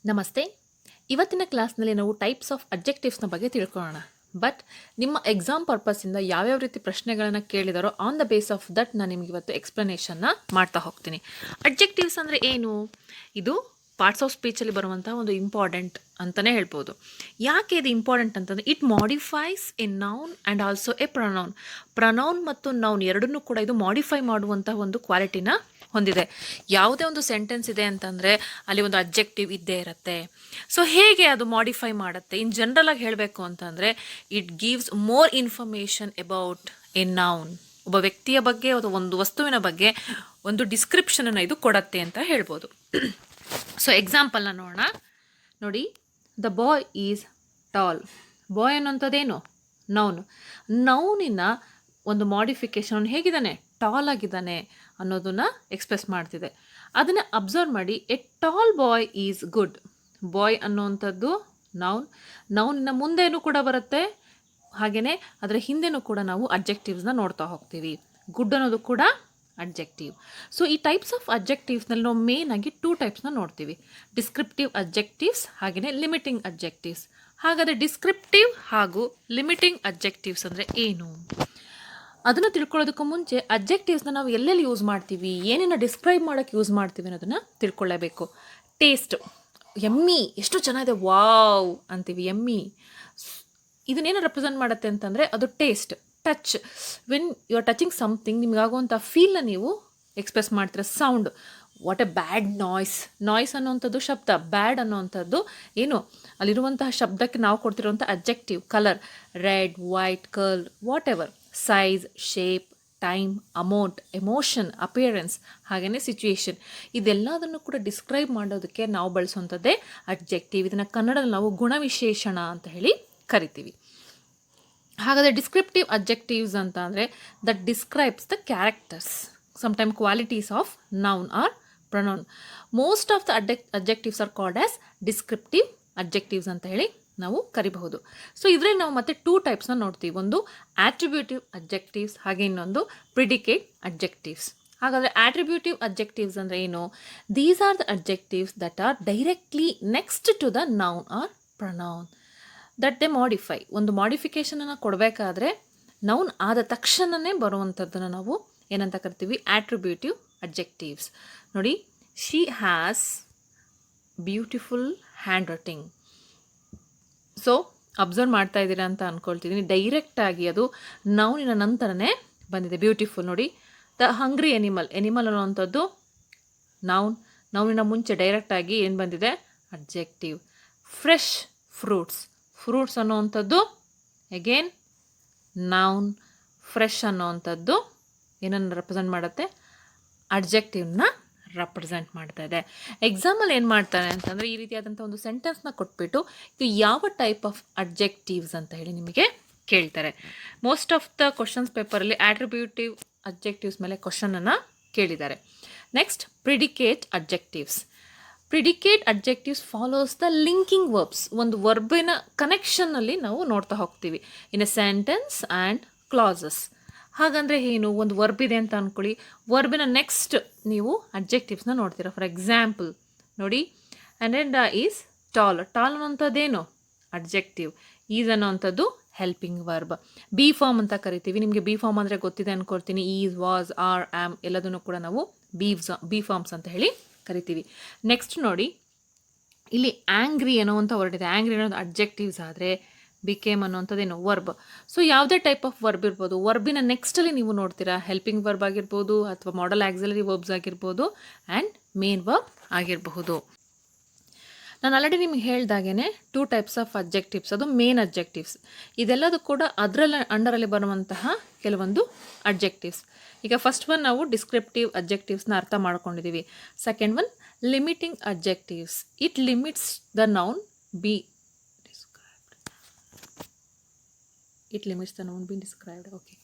ನಮಸ್ತೆ. ಇವತ್ತಿನ ಕ್ಲಾಸ್ನಲ್ಲಿ ನಾವು ಟೈಪ್ಸ್ ಆಫ್ ಅಡ್ಜೆಕ್ಟಿವ್ಸ್ನ ಬಗ್ಗೆ ತಿಳ್ಕೊಳ್ಳೋಣ. ಬಟ್ ನಿಮ್ಮ ಎಕ್ಸಾಮ್ ಪರ್ಪಸ್ಸಿಂದ ಯಾವ್ಯಾವ ರೀತಿ ಪ್ರಶ್ನೆಗಳನ್ನು ಕೇಳಿದಾರೋ on the base of that ನಾನು ನಿಮ್ಗೆ ಇವತ್ತು ಎಕ್ಸ್ಪ್ಲನೇಷನ್ನ ಮಾಡ್ತಾ ಹೋಗ್ತೀನಿ. ಅಡ್ಜೆಕ್ಟಿವ್ಸ್ ಅಂದರೆ ಏನು? ಇದು ಪಾರ್ಟ್ಸ್ ಆಫ್ ಸ್ಪೀಚಲ್ಲಿ ಬರುವಂಥ ಒಂದು ಇಂಪಾರ್ಟೆಂಟ್ ಅಂತಲೇ ಹೇಳ್ಬೋದು. ಯಾಕೆ ಇದು ಇಂಪಾರ್ಟೆಂಟ್ ಅಂತಂದರೆ it modifies A noun and also A pronoun. Pronoun ಮತ್ತು ನೌನ್ ಎರಡನ್ನೂ ಕೂಡ ಇದು ಮಾಡಿಫೈ ಮಾಡುವಂಥ ಒಂದು ಕ್ವಾಲಿಟಿನ ಹೊಂದಿದೆ. ಯಾವುದೇ ಒಂದು ಸೆಂಟೆನ್ಸ್ ಇದೆ ಅಂತಂದರೆ ಅಲ್ಲಿ ಒಂದು ಅಡ್ಜೆಕ್ಟಿವ್ ಇದ್ದೇ ಇರುತ್ತೆ. ಸೊ ಹೇಗೆ ಅದು ಮಾಡಿಫೈ ಮಾಡುತ್ತೆ? ಇನ್ ಜನರಲ್ ಆಗಿ ಹೇಳಬೇಕು ಅಂತಂದರೆ it gives more information about A noun. ಒಬ್ಬ ವ್ಯಕ್ತಿಯ ಬಗ್ಗೆ ಅಥವಾ ಒಂದು ವಸ್ತುವಿನ ಬಗ್ಗೆ ಒಂದು ಡಿಸ್ಕ್ರಿಪ್ಷನನ್ನು ಇದು ಕೊಡತ್ತೆ ಅಂತ ಹೇಳ್ಬೋದು. ಸೊ ಎಕ್ಸಾಂಪಲ್ನ ನೋಡೋಣ. ನೋಡಿ, the boy is tall. Boy ಅನ್ನೋಂಥದ್ದೇನು? ನೌನ್. ನೌನಿನ ಒಂದು ಮಾಡಿಫಿಕೇಶನ್ ಹೇಗಿದ್ದಾನೆ? ಟಾಲ್ ಆಗಿದ್ದಾನೆ ಅನ್ನೋದನ್ನು ಎಕ್ಸ್ಪ್ರೆಸ್ ಮಾಡ್ತಿದೆ. ಅದನ್ನು ಅಬ್ಸರ್ವ್ ಮಾಡಿ. A tall boy is good. Boy ಅನ್ನೋವಂಥದ್ದು ನೌನ್. ನೌನಿನ ಮುಂದೆನೂ ಕೂಡ ಬರುತ್ತೆ, ಹಾಗೆಯೇ ಅದರ ಹಿಂದೆನೂ ಕೂಡ ನಾವು ಅಡ್ಜೆಕ್ಟಿವ್ಸ್ನ ನೋಡ್ತಾ ಹೋಗ್ತೀವಿ. ಗುಡ್ ಅನ್ನೋದು ಕೂಡ ಅಡ್ಜೆಕ್ಟಿವ್. ಸೊ ಈ ಟೈಪ್ಸ್ ಆಫ್ ಅಡ್ಜೆಕ್ಟಿವ್ಸ್ನಲ್ಲಿ ನಾವು ಮೇನ್ ಆಗಿ 2 ಟೈಪ್ಸ್ನ ನೋಡ್ತೀವಿ. ಡಿಸ್ಕ್ರಿಪ್ಟಿವ್ ಅಡ್ಜೆಕ್ಟಿವ್ಸ್ ಹಾಗೆಯೇ ಲಿಮಿಟಿಂಗ್ ಅಡ್ಜೆಕ್ಟಿವ್ಸ್. ಹಾಗಾದರೆ ಡಿಸ್ಕ್ರಿಪ್ಟಿವ್ ಹಾಗೂ ಲಿಮಿಟಿಂಗ್ ಅಡ್ಜೆಕ್ಟಿವ್ಸ್ ಅಂದರೆ ಏನು? ಅದನ್ನು ತಿಳ್ಕೊಳ್ಳೋದಕ್ಕೂ ಮುಂಚೆ ಅಡ್ಜೆಕ್ಟಿವ್ಸ್ನ ನಾವು ಎಲ್ಲೆಲ್ಲಿ ಯೂಸ್ ಮಾಡ್ತೀವಿ, ಏನೇನು ಡಿಸ್ಕ್ರೈಬ್ ಮಾಡೋಕ್ಕೆ ಯೂಸ್ ಮಾಡ್ತೀವಿ ಅನ್ನೋದನ್ನು ತಿಳ್ಕೊಳ್ಳೇಬೇಕು. ಟೇಸ್ಟ್, ಎಮ್ಮಿ, ಎಷ್ಟು ಚೆನ್ನಾಗಿದೆ, ವಾವ್ ಅಂತೀವಿ, ಎಮ್ಮಿ. ಇದನ್ನೇನು ರೆಪ್ರೆಸೆಂಟ್ ಮಾಡುತ್ತೆ ಅಂತಂದರೆ ಅದು taste. Touch, when you are touching something ನಿಮಗಾಗುವಂಥ ಫೀಲ್ನ ನೀವು ಎಕ್ಸ್ಪ್ರೆಸ್ ಮಾಡ್ತೀರ. Sound, what a bad noise. Noise ಅನ್ನೋವಂಥದ್ದು ಶಬ್ದ, ಬ್ಯಾಡ್ ಅನ್ನೋವಂಥದ್ದು ಏನು? ಅಲ್ಲಿರುವಂತಹ ಶಬ್ದಕ್ಕೆ ನಾವು ಕೊಡ್ತಿರುವಂಥ adjective. Colour, red, white, curl, whatever. Size, shape, time, amount, emotion, appearance, ಹಾಗೆಯೇ ಸಿಚುಯೇಷನ್. ಇದೆಲ್ಲದನ್ನು ಕೂಡ ಡಿಸ್ಕ್ರೈಬ್ ಮಾಡೋದಕ್ಕೆ ನಾವು ಬಳಸುವಂಥದ್ದೇ ಅಡ್ಜೆಕ್ಟಿವ್. ಇದನ್ನು ಕನ್ನಡದಲ್ಲಿ ನಾವು ಗುಣವಿಶೇಷಣ ಅಂತ ಹೇಳಿ ಕರಿತೀವಿ. ಹಾಗಾದರೆ ಡಿಸ್ಕ್ರಿಪ್ಟಿವ್ ಅಡ್ಜೆಕ್ಟಿವ್ಸ್ ಅಂತ ಅಂದರೆ that describes the characters, sometime qualities of noun or pronoun. Most of the adjectives are called as descriptive adjectives ಅಂತ ಹೇಳಿ ನಾವು ಕರಿಬಹುದು. ಸೊ ಇದರಲ್ಲಿ ನಾವು ಮತ್ತೆ 2 ಟೈಪ್ಸ್ನ ನೋಡ್ತೀವಿ. ಒಂದು ಆಟ್ರಿಬ್ಯೂಟಿವ್ ಅಡ್ಜೆಕ್ಟಿವ್ಸ್, ಹಾಗೆ ಇನ್ನೊಂದು ಪ್ರಿಡಿಕೇಟ್ ಅಡ್ಜೆಕ್ಟಿವ್ಸ್. ಹಾಗಾದರೆ ಆಟ್ರಿಬ್ಯೂಟಿವ್ ಅಡ್ಜೆಕ್ಟಿವ್ಸ್ ಅಂದರೆ ಏನು? These are the adjectives that are directly next to the noun or pronoun that they modify. ಒಂದು ಮಾಡಿಫಿಕೇಷನನ್ನು ಕೊಡಬೇಕಾದ್ರೆ ನೌನ್ ಆದ ತಕ್ಷಣವೇ ಬರುವಂಥದ್ದನ್ನು ನಾವು ಏನಂತ ಕರಿತೀವಿ? ಆಟ್ರಿಬ್ಯೂಟಿವ್ ಅಡ್ಜೆಕ್ಟಿವ್ಸ್. ನೋಡಿ, she has beautiful hand writing. So observe ಮಾಡ್ತಾ ಇದ್ದೀರಾ ಅಂತ ಅಂದ್ಕೊಳ್ತಿದ್ದೀನಿ. ಡೈರೆಕ್ಟಾಗಿ ಅದು ನೌನಿನ ನಂತರನೇ ಬಂದಿದೆ. ಬ್ಯೂಟಿಫುಲ್. ನೋಡಿ, ದ ಹಂಗ್ರಿ ಎನಿಮಲ್. ಎನಿಮಲ್ ಅನ್ನೋವಂಥದ್ದು ನೌನ್. ನೌನಿನ ಮುಂಚೆ ಡೈರೆಕ್ಟಾಗಿ ಏನು ಬಂದಿದೆ? ಅಡ್ಜೆಕ್ಟಿವ್. Fresh fruits. ಫ್ರೂಟ್ಸ್ ಅನ್ನೋವಂಥದ್ದು ಅಗೇನ್ ನೌನ್. ಫ್ರೆಶ್ ಅನ್ನೋವಂಥದ್ದು ಏನನ್ನು ರೆಪ್ರೆಸೆಂಟ್ ಮಾಡುತ್ತೆ? ಅಡ್ಜೆಕ್ಟಿವ್ನ ರೆಪ್ರೆಸೆಂಟ್ ಮಾಡ್ತಾ ಇದೆ. ಎಕ್ಸಾಮಲ್ಲಿ ಏನು ಮಾಡ್ತಾರೆ ಅಂತಂದರೆ ಈ ರೀತಿಯಾದಂಥ ಒಂದು ಸೆಂಟೆನ್ಸ್ನ ಕೊಟ್ಬಿಟ್ಟು ಇದು ಯಾವ ಟೈಪ್ ಆಫ್ ಅಡ್ಜೆಕ್ಟಿವ್ಸ್ ಅಂತ ಹೇಳಿ ನಿಮಗೆ ಕೇಳ್ತಾರೆ. ಮೋಸ್ಟ್ ಆಫ್ ದ ಕ್ವಶನ್ಸ್ ಪೇಪರಲ್ಲಿ ಆಟ್ರಿಬ್ಯೂಟಿವ್ ಅಡ್ಜೆಕ್ಟಿವ್ಸ್ ಮೇಲೆ ಕ್ವಶನನ್ನು ಕೇಳಿದ್ದಾರೆ. Next, predicate adjectives. Predicate adjectives follows the linking verbs. ಒಂದು ವರ್ಬಿನ ಕನೆಕ್ಷನ್ನಲ್ಲಿ ನಾವು ನೋಡ್ತಾ ಹೋಗ್ತೀವಿ in a sentence and clauses. ಹಾಗಂದರೆ ಏನು? ಒಂದು ವರ್ಬ್ ಇದೆ ಅಂತ ಅಂದ್ಕೊಳ್ಳಿ, ವರ್ಬಿನ ನೆಕ್ಸ್ಟ್ ನೀವು ಅಡ್ಜೆಕ್ಟಿವ್ಸ್ನ ನೋಡ್ತೀರಾ. ಫಾರ್ ಎಕ್ಸಾಂಪಲ್ ನೋಡಿ, ಅನೆಂಡಾ ಈಸ್ ಟಾಲ್. ಟಾಲ್ ಅನ್ನೋಂಥದ್ದೇನು? ಅಡ್ಜೆಕ್ಟಿವ್. ಈಸ್ ಅನ್ನೋವಂಥದ್ದು ಹೆಲ್ಪಿಂಗ್ ವರ್ಬ್. ಬಿ ಫಾರ್ಮ್ ಅಂತ ಕರಿತೀವಿ. ನಿಮಗೆ ಬಿ ಫಾರ್ಮ್ ಅಂದರೆ ಗೊತ್ತಿದೆ ಅಂದ್ಕೊಳ್ತೀನಿ. ಈಸ್, ವಾಸ್, ಆರ್, ಆಮ್ ಎಲ್ಲದನ್ನು ಕೂಡ ನಾವು ಬಿ ಫಾರ್ಮ್ಸ್ ಅಂತ ಹೇಳಿ ಕರಿತೀವಿ. ನೆಕ್ಸ್ಟ್ ನೋಡಿ, ಇಲ್ಲಿ ಆ್ಯಂಗ್ರಿ ಅನ್ನೋವಂಥ ವರ್ಡ್ ಇದೆ. ಆ್ಯಂಗ್ರಿ ಅನ್ನೋದು ಅಡ್ಜೆಕ್ಟಿವ್ಸ್ ಆದರೆ ಬಿಕೇಮ್ ಅನ್ನೋವಂಥದ್ದೇನು? ವರ್ಬ್. ಸೊ ಯಾವುದೇ ಟೈಪ್ ಆಫ್ ವರ್ಬ್ ಇರ್ಬೋದು. ವರ್ಬಿನ ನೆಕ್ಸ್ಟಲ್ಲಿ ನೀವು ನೋಡ್ತೀರಾ ಹೆಲ್ಪಿಂಗ್ ವರ್ಬ್ ಆಗಿರ್ಬೋದು, ಅಥವಾ ಮಾಡಲ್ ಆಕ್ಸಿಲರಿ ವರ್ಬ್ಸ್ ಆಗಿರ್ಬೋದು, ಆ್ಯಂಡ್ ಮೇನ್ ವರ್ಬ್ ಆಗಿರಬಹುದು. ನಾನು ಆಲ್ರೆಡಿ ನಿಮ್ಗೆ ಹೇಳ್ದಾಗೇ 2 ಟೈಪ್ಸ್ ಆಫ್ ಅಡ್ಜೆಕ್ಟಿವ್ಸ್, ಅದು ಮೇನ್ ಅಡ್ಜೆಕ್ಟಿವ್ಸ್. ಇದೆಲ್ಲದೂ ಕೂಡ ಅದರಲ್ಲಿ ಅಂಡರಲ್ಲಿ ಬರುವಂತಹ ಕೆಲವೊಂದು ಅಡ್ಜೆಕ್ಟಿವ್ಸ್. ಈಗ ಫಸ್ಟ್ ಒನ್ ನಾವು ಡಿಸ್ಕ್ರಿಪ್ಟಿವ್ ಅಡ್ಜೆಕ್ಟಿವ್ಸ್ನ ಅರ್ಥ ಮಾಡ್ಕೊಂಡಿದ್ದೀವಿ. Second one limiting adjectives. It limits the noun B It limits the noun being described. Okay.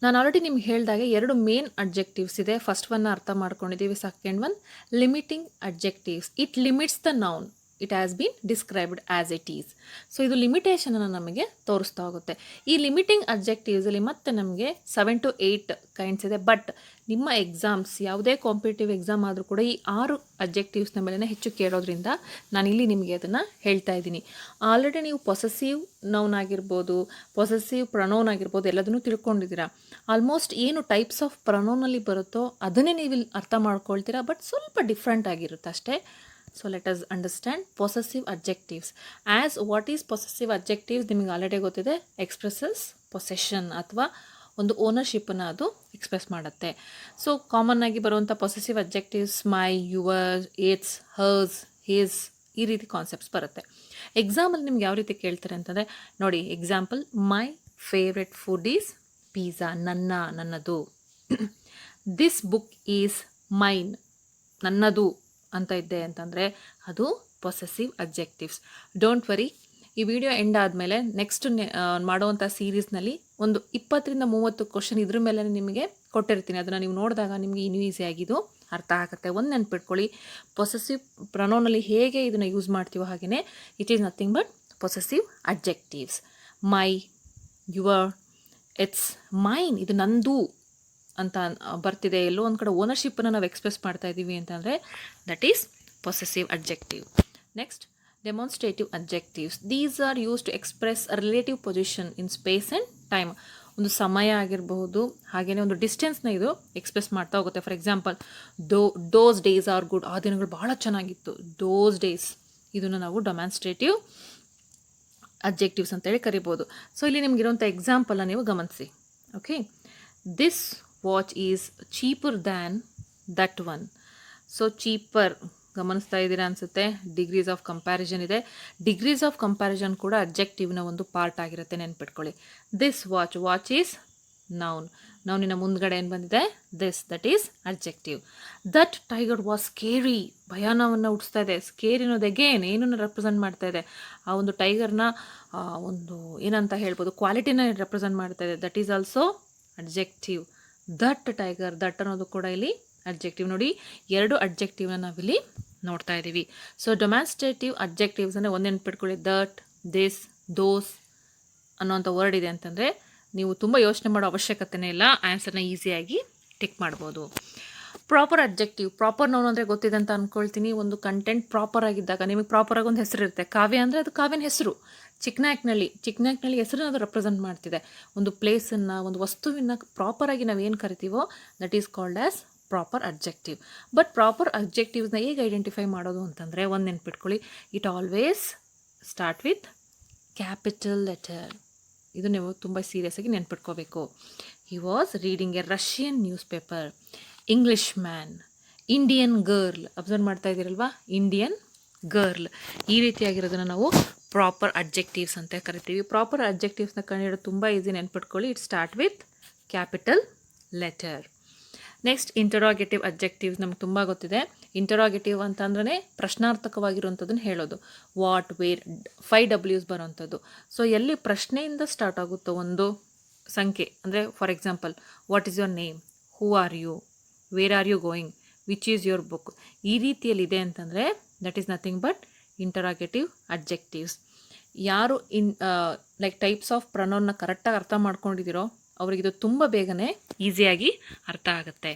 ನಾನು ಆಲ್ರೆಡಿ ನಿಮ್ಗೆ ಹೇಳಿದಾಗೆ 2 ಮೇನ್ ಅಡ್ಜೆಕ್ಟಿವ್ಸ್ ಇದೆ. ಫಸ್ಟ್ ಒನ್ನ ಅರ್ಥ ಮಾಡ್ಕೊಂಡಿದ್ದೀವಿ. Second one limiting adjectives. It limits the noun. It has been described as it is. So ಇದು ಲಿಮಿಟೇಷನನ್ನು ನಮಗೆ ತೋರಿಸ್ತಾ ಹೋಗುತ್ತೆ. ಈ ಲಿಮಿಟಿಂಗ್ ಅಡ್ಜೆಕ್ಟಿವ್ಸಲ್ಲಿ ಮತ್ತೆ ನಮಗೆ 7 to 8 ಕೈಂಡ್ಸ್ ಇದೆ. ಬಟ್ ನಿಮ್ಮ ಎಕ್ಸಾಮ್ಸ್ ಯಾವುದೇ ಕಾಂಪಿಟೇಟಿವ್ ಎಕ್ಸಾಮ್ ಆದರೂ ಕೂಡ ಈ 6 ಅಬ್ಜೆಕ್ಟಿವ್ಸ್ನ ಮೇಲೆ ಹೆಚ್ಚು ಕೇಳೋದ್ರಿಂದ ನಾನಿಲ್ಲಿ ನಿಮಗೆ ಅದನ್ನು ಹೇಳ್ತಾ ಇದ್ದೀನಿ. ಆಲ್ರೆಡಿ ನೀವು ಪೊಸೆಸಿವ್ ನೌನ್ ಆಗಿರ್ಬೋದು, ಪೊಸೆಸಿವ್ ಪ್ರೊನೌನ್ ಆಗಿರ್ಬೋದು, ಎಲ್ಲದನ್ನೂ ತಿಳ್ಕೊಂಡಿದ್ದೀರಾ. ಆಲ್ಮೋಸ್ಟ್ ಏನು ಟೈಪ್ಸ್ ಆಫ್ ಪ್ರೊನೌನಲ್ಲಿ ಬರುತ್ತೋ ಅದನ್ನೇ ನೀವು ಇಲ್ಲಿ ಅರ್ಥ ಮಾಡ್ಕೊಳ್ತೀರಾ, ಬಟ್ ಸ್ವಲ್ಪ ಡಿಫ್ರೆಂಟ್ ಆಗಿರುತ್ತೆ ಅಷ್ಟೇ. So let us understand possessive objectives. As what is possessive objectives ನಿಮಗೆ ಆಲ್ರೆಡಿ ಗೊತ್ತಿದೆ. ಎಕ್ಸ್ಪ್ರೆಸಸ್ ಪೊಸೆಷನ್ ಅಥವಾ ಒಂದು ಓನರ್ಶಿಪ್ಪನ್ನು ಅದು ಎಕ್ಸ್ಪ್ರೆಸ್ ಮಾಡುತ್ತೆ. ಸೊ ಕಾಮನ್ ಆಗಿ ಬರುವಂಥ possessive objectives my, your, it's, hours, his, ಈ ರೀತಿ ಕಾನ್ಸೆಪ್ಟ್ಸ್ ಬರುತ್ತೆ. ಎಕ್ಸಾಂಪಲ್ ನಿಮ್ಗೆ ಯಾವ ರೀತಿ ಕೇಳ್ತಾರೆ ಅಂತಂದರೆ ನೋಡಿ, example my favourite food is pizza, ನನ್ನದು. ದಿಸ್ ಬುಕ್ ಈಸ್ ಮೈನ್, ನನ್ನದು ಅಂತ ಇದ್ದೆ ಅಂತಂದರೆ ಅದು ಪೊಸೆಸಿವ್ ಅಬ್ಜೆಕ್ಟಿವ್ಸ್. ಡೋಂಟ್ ವರಿ, ಈ ವಿಡಿಯೋ ಎಂಡ್ ಆದಮೇಲೆ ನೆಕ್ಸ್ಟ್ ಮಾಡುವಂಥ ಸೀರೀಸ್ನಲ್ಲಿ ಒಂದು 20-30 ಕ್ವಶನ್ ಇದ್ರ ಮೇಲೆ ನಿಮಗೆ ಕೊಟ್ಟಿರ್ತೀನಿ. ಅದನ್ನು ನೀವು ನೋಡಿದಾಗ ನಿಮಗೆ ಇನ್ನೂ ಈಸಿಯಾಗಿದ್ದು ಅರ್ಥ ಆಗುತ್ತೆ. ಒಂದು ನೆನ್ಪಿಟ್ಕೊಳ್ಳಿ, ಪೊಸೆಸಿವ್ ಪ್ರೊನೌನಲ್ಲಿ ಹೇಗೆ ಇದನ್ನು ಯೂಸ್ ಮಾಡ್ತೀವೋ ಹಾಗೆಯೇ it is nothing but possessive objectives. My, your, it's, main, ಇದು ನಂದು ಅಂತ ಬರ್ತಿದೆ. ಎಲ್ಲೋ ಒಂದು ಕಡೆ ಓನರ್ಶಿಪ್ಪನ್ನು ನಾವು ಎಕ್ಸ್ಪ್ರೆಸ್ ಮಾಡ್ತಾ ಇದ್ದೀವಿ ಅಂತಂದರೆ that is possessive objective. Next, demonstrative objectives. These are use to express relative position in space and time. ಒಂದು ಸಮಯ ಆಗಿರಬಹುದು, ಹಾಗೆಯೇ ಒಂದು ಡಿಸ್ಟೆನ್ಸ್ನ ಇದು ಎಕ್ಸ್ಪ್ರೆಸ್ ಮಾಡ್ತಾ ಹೋಗುತ್ತೆ. For example, those days are good, ಆ ದಿನಗಳು ಭಾಳ ಚೆನ್ನಾಗಿತ್ತು, ದೋಸ್ ಡೇಸ್. ಇದನ್ನು ನಾವು ಡೆಮಾನ್ಸ್ಟ್ರೇಟಿವ್ ಅಬ್ಜೆಕ್ಟಿವ್ಸ್ ಅಂತೇಳಿ ಕರಿಬೋದು. ಸೊ ಇಲ್ಲಿ ನಿಮಗಿರುವಂಥ ಎಕ್ಸಾಂಪಲನ್ನು ನೀವು ಗಮನಿಸಿ. Okay, this watch is cheaper than that one. So cheaper ಗಮನಿಸ್ತಾ ಇದ್ದೀರಾ ಅನಿಸುತ್ತೆ. ಡಿಗ್ರೀಸ್ ಆಫ್ ಕಂಪ್ಯಾರಿಸನ್ ಇದೆ. ಡಿಗ್ರೀಸ್ ಆಫ್ ಕಂಪ್ಯಾರಿಸನ್ ಕೂಡ ಅಬ್ಜೆಕ್ಟಿವ್ನ ಒಂದು ಪಾರ್ಟ್ ಆಗಿರುತ್ತೆ, ನೆನ್ಪಿಟ್ಕೊಳ್ಳಿ. This watch, watch is noun. ನೌನಿನ ಮುಂದ್ಗಡೆ ಏನು ಬಂದಿದೆ? This, that is objective. That tiger was scary, ಭಯಾನವನ್ನು ಹುಟ್ಟಿಸ್ತಾ ಇದೆ. ಸ್ಕೇರಿ ಅನ್ನೋದು ಅಗೇನ್ ಏನನ್ನು ರೆಪ್ರೆಸೆಂಟ್ ಮಾಡ್ತಾ ಇದೆ? ಆ ಒಂದು ಟೈಗರ್ನ ಒಂದು ಏನಂತ ಹೇಳ್ಬೋದು, ಕ್ವಾಲಿಟಿನ ರೆಪ್ರೆಸೆಂಟ್ ಮಾಡ್ತಾ ಇದೆ. That is also objective. That tiger, that ಅನ್ನೋದು ಕೂಡ ಇಲ್ಲಿ ಅಬ್ಜೆಕ್ಟಿವ್. ನೋಡಿ, 2 ಅಬ್ಜೆಕ್ಟಿವ್ನ ನಾವಿಲ್ಲಿ ನೋಡ್ತಾ ಇದ್ದೀವಿ. ಸೊ ಡೆಮಾನ್ಸ್ಟ್ರೇಟಿವ್ ಅಬ್ಜೆಕ್ಟಿವ್ಸ್ ಅಂದರೆ ಒಂದು ನೆನ್ಪಿಟ್ಕೊಳ್ಳಿ, ದಟ್, ದಿಸ್, ದೋಸ್ ಅನ್ನೋಂಥ ವರ್ಡ್ ಇದೆ ಅಂತಂದರೆ ನೀವು ತುಂಬ ಯೋಚನೆ ಮಾಡೋ ಅವಶ್ಯಕತೆನೇ ಇಲ್ಲ, ಆನ್ಸರ್ನ ಈಸಿಯಾಗಿ ಟಿಕ್ ಮಾಡ್ಬೋದು. ಪ್ರಾಪರ್ ಅಬ್ಜೆಕ್ಟಿವ್, ಪ್ರಾಪರ್ ನೌನ್ ಅಂದರೆ ಗೊತ್ತಿದೆ ಅಂತ ಅಂದ್ಕೊಳ್ತೀನಿ. ಒಂದು ಕಂಟೆಂಟ್ ಪ್ರಾಪರ್ ಆಗಿದ್ದಾಗ ನಿಮಗೆ ಪ್ರಾಪರಾಗಿ ಒಂದು ಹೆಸರು ಇರುತ್ತೆ. ಕಾವ್ಯ ಅಂದರೆ ಅದು ಕಾವ್ಯನ ಹೆಸರು. ಚಿಕ್ಕನಾಯಕ್ನಲ್ಲಿ ಹೆಸರನ್ನ ಅದು ರೆಪ್ರೆಸೆಂಟ್ ಮಾಡ್ತಿದೆ. ಒಂದು ಪ್ಲೇಸನ್ನು, ಒಂದು ವಸ್ತುವಿನ ಪ್ರಾಪರಾಗಿ ನಾವು ಏನು ಕರಿತೀವೋ that is called as proper objective. But proper ಅಬ್ಜೆಕ್ಟಿವ್ಸ್ನ ಹೇಗೆ ಐಡೆಂಟಿಫೈ ಮಾಡೋದು ಅಂತಂದರೆ ಒಂದು ನೆನ್ಪಿಟ್ಕೊಳ್ಳಿ, it always start with capital letter. ಇದು ನೀವು ತುಂಬ ಸೀರಿಯಸ್ಸಾಗಿ ನೆನ್ಪಿಟ್ಕೋಬೇಕು. He was reading a Russian newspaper. English man, Indian girl, observe ಮಾಡ್ತಾ ಇದ್ದೀರಲ್ವಾ, ಇಂಡಿಯನ್ ಗರ್ಲ್. ಈ ರೀತಿಯಾಗಿರೋದನ್ನು ನಾವು ಪ್ರಾಪರ್ ಅಬ್ಜೆಕ್ಟಿವ್ಸ್ ಅಂತ ಕರಿತೀವಿ. ಪ್ರಾಪರ್ ಅಬ್ಜೆಕ್ಟಿವ್ಸ್ನ ಕಂಡುಹಿಡಿಯೋದು ತುಂಬ ಈಸಿ, ನೆನ್ಪಿಟ್ಕೊಳ್ಳಿ. It start with capital letter. Next, interrogative objectives ನಮ್ಗೆ ತುಂಬ ಗೊತ್ತಿದೆ. ಇಂಟರಾಗೇಟಿವ್ ಅಂತಂದ್ರೆ ಪ್ರಶ್ನಾರ್ಥಕವಾಗಿರುವಂಥದ್ದನ್ನು ಹೇಳೋದು. What, wear, 5 W's ಬರೋವಂಥದ್ದು. ಸೊ ಎಲ್ಲಿ ಪ್ರಶ್ನೆಯಿಂದ ಸ್ಟಾರ್ಟ್ ಆಗುತ್ತೋ ಒಂದು ಸಂಖ್ಯೆ, ಅಂದರೆ for example, what is your name, who are you, where are you going, which is your book, ಈ ರೀತಿಯಲ್ಲಿದೆ ಅಂತಂದರೆ that is nothing but interrogative objectives. ಯಾರು ಲೈಕ್ ಟೈಪ್ಸ್ ಆಫ್ ಪ್ರೊನೌನ್ನ ಕರೆಕ್ಟಾಗಿ ಅರ್ಥ ಮಾಡ್ಕೊಂಡಿದ್ದೀರೋ ಅವರಿಗಿದು ತುಂಬ ಬೇಗನೆ ಈಸಿಯಾಗಿ ಅರ್ಥ ಆಗುತ್ತೆ.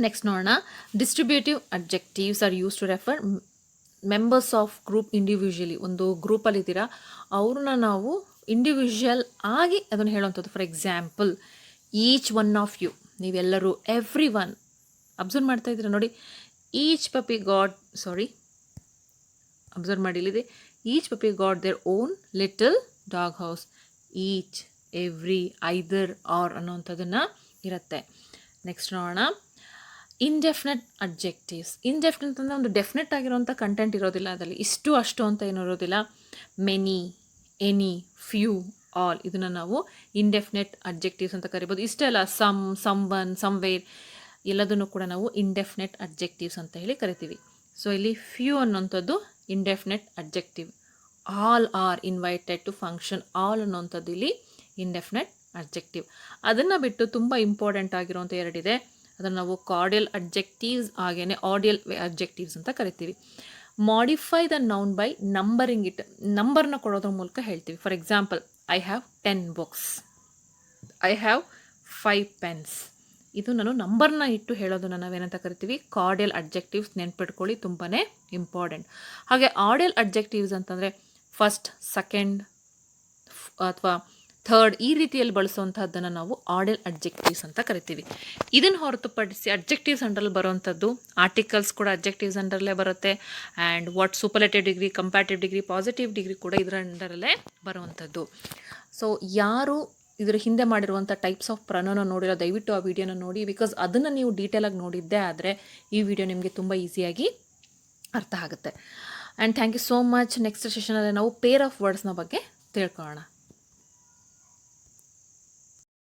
ನೆಕ್ಸ್ಟ್ ನೋಡೋಣ, distributive objectives are use to refer members of group individually. ಒಂದು ಗ್ರೂಪಲ್ಲಿದ್ದೀರಾ, ಅವ್ರನ್ನ ನಾವು ಇಂಡಿವಿಜುವಲ್ ಆಗಿ ಅದನ್ನು ಹೇಳುವಂಥದ್ದು. For example, each one of you, ನೀವೆಲ್ಲರೂ, ಎವ್ರಿ ಒನ್. ಅಬ್ಸರ್ವ್ ಮಾಡ್ತಾ ಇದ್ದೀರಾ ನೋಡಿ, ಈಚ್ ಪಪಿ ಗಾಡ್, ಅಬ್ಸರ್ವ್ ಮಾಡಿ ಇಲ್ಲಿದೆ, each puppy got their own little dog house. Each, every, either, or ಅನ್ನೋವಂಥದ್ದನ್ನು ಇರುತ್ತೆ. ನೆಕ್ಸ್ಟ್ ನೋಡೋಣ, ಇಂಡೆಫಿನೆಟ್ ಅಬ್ಜೆಕ್ಟಿವ್ಸ್. ಇಂಡೆಫಿನೆಟ್ ಅಂದರೆ ಒಂದು ಡೆಫಿನೆಟ್ ಆಗಿರೋಂಥ ಕಂಟೆಂಟ್ ಇರೋದಿಲ್ಲ, ಅದರಲ್ಲಿ ಇಷ್ಟು ಅಷ್ಟು ಅಂತ ಏನೂ ಇರೋದಿಲ್ಲ. ಮೆನಿ, ಎನಿ, ಫ್ಯೂ, ಆಲ್, ಇದನ್ನು ನಾವು ಇಂಡೆಫಿನೆಟ್ ಅಬ್ಜೆಕ್ಟಿವ್ಸ್ ಅಂತ ಕರಿಬೋದು. ಇಷ್ಟೇ ಅಲ್ಲ, ಸಮ್ ಒನ್, ಸಮ್ವೇರ್, ಎಲ್ಲದನ್ನು ಕೂಡ ನಾವು ಇಂಡೆಫಿನೆಟ್ ಅಬ್ಜೆಕ್ಟಿವ್ಸ್ ಅಂತ ಹೇಳಿ ಕರಿತೀವಿ. ಸೊ ಇಲ್ಲಿ ಫ್ಯೂ ಅನ್ನೋಂಥದ್ದು indefinite objective. All are invited to function, all ಅನ್ನೋಂಥದ್ದು ಇಲ್ಲಿ ಇಂಡೆಫಿನೆಟ್ ಅಬ್ಜೆಕ್ಟಿವ್. ಅದನ್ನು ಬಿಟ್ಟು ತುಂಬ ಇಂಪಾರ್ಟೆಂಟ್ ಆಗಿರೋಂಥ 2 ಇದೆ. ಅದನ್ನು ನಾವು ಕಾರ್ಡಿಯಲ್ ಅಬ್ಜೆಕ್ಟಿವ್ಸ್ ಹಾಗೆಯೇ ಆಡಿಯಲ್ ಅಬ್ಜೆಕ್ಟಿವ್ಸ್ ಅಂತ ಕರಿತೀವಿ. Modify the noun by numbering it, ನಂಬರ್ನ ಕೊಡೋದ್ರ ಮೂಲಕ ಹೇಳ್ತೀವಿ. For example, I have 10 books, I have 5 pens. ಇದು ನಾನು ನಂಬರ್ನ ಇಟ್ಟು ಹೇಳೋದನ್ನು ನಾವೇನಂತ ಕರಿತೀವಿ ಕಾರ್ಡಿಯಲ್ ಅಡ್ಜೆಕ್ಟಿವ್ಸ್. ನೆನ್ಪಿಟ್ಕೊಳ್ಳಿ, ತುಂಬಾ ಇಂಪಾರ್ಟೆಂಟ್. ಹಾಗೆ ಆರ್ಡಿಯಲ್ ಅಡ್ಜೆಕ್ಟಿವ್ಸ್ ಅಂತಂದರೆ ಫಸ್ಟ್, ಸೆಕೆಂಡ್ ಅಥವಾ ಥರ್ಡ್ ಈ ರೀತಿಯಲ್ಲಿ ಬಳಸುವಂಥದ್ದನ್ನು ನಾವು ಆರ್ಡಿಯಲ್ ಅಡ್ಜೆಕ್ಟಿವ್ಸ್ ಅಂತ ಕರಿತೀವಿ. ಇದನ್ನು ಹೊರತುಪಡಿಸಿ ಅಡ್ಜೆಕ್ಟಿವ್ಸ್ ಅಂಡರಲ್ಲಿ ಬರುವಂಥದ್ದು ಆರ್ಟಿಕಲ್ಸ್ ಕೂಡ ಅಡ್ಜೆಕ್ಟಿವ್ಸ್ ಅಂಡರಲ್ಲೇ ಬರುತ್ತೆ. And what superlative degree, comparative degree, positive degree ಕೂಡ ಇದರ ಅಂಡರಲ್ಲೇ ಬರುವಂಥದ್ದು. ಸೊ ಯಾರು ಇದರ ಹಿಂದೆ ಮಾಡಿರುವಂಥ ಟೈಪ್ಸ್ ಆಫ್ ಪ್ರೊನೌನ್ ನೋಡಿರೋ ದಯವಿಟ್ಟು ಆ ವಿಡಿಯೋನ ನೋಡಿ. ಬಿಕಾಸ್ ಅದನ್ನು ನೀವು ಡೀಟೇಲಾಗಿ ನೋಡಿದ್ದೇ ಆದರೆ ಈ ವಿಡಿಯೋ ನಿಮಗೆ ತುಂಬ ಈಸಿಯಾಗಿ ಅರ್ಥ ಆಗುತ್ತೆ. And thank you so much. Next ಸೆಷನಲ್ಲಿ ನಾವು ಪೇರ್ ಆಫ್ ವರ್ಡ್ಸ್ನ ಬಗ್ಗೆ ತಿಳ್ಕೊಳ್ಳೋಣ.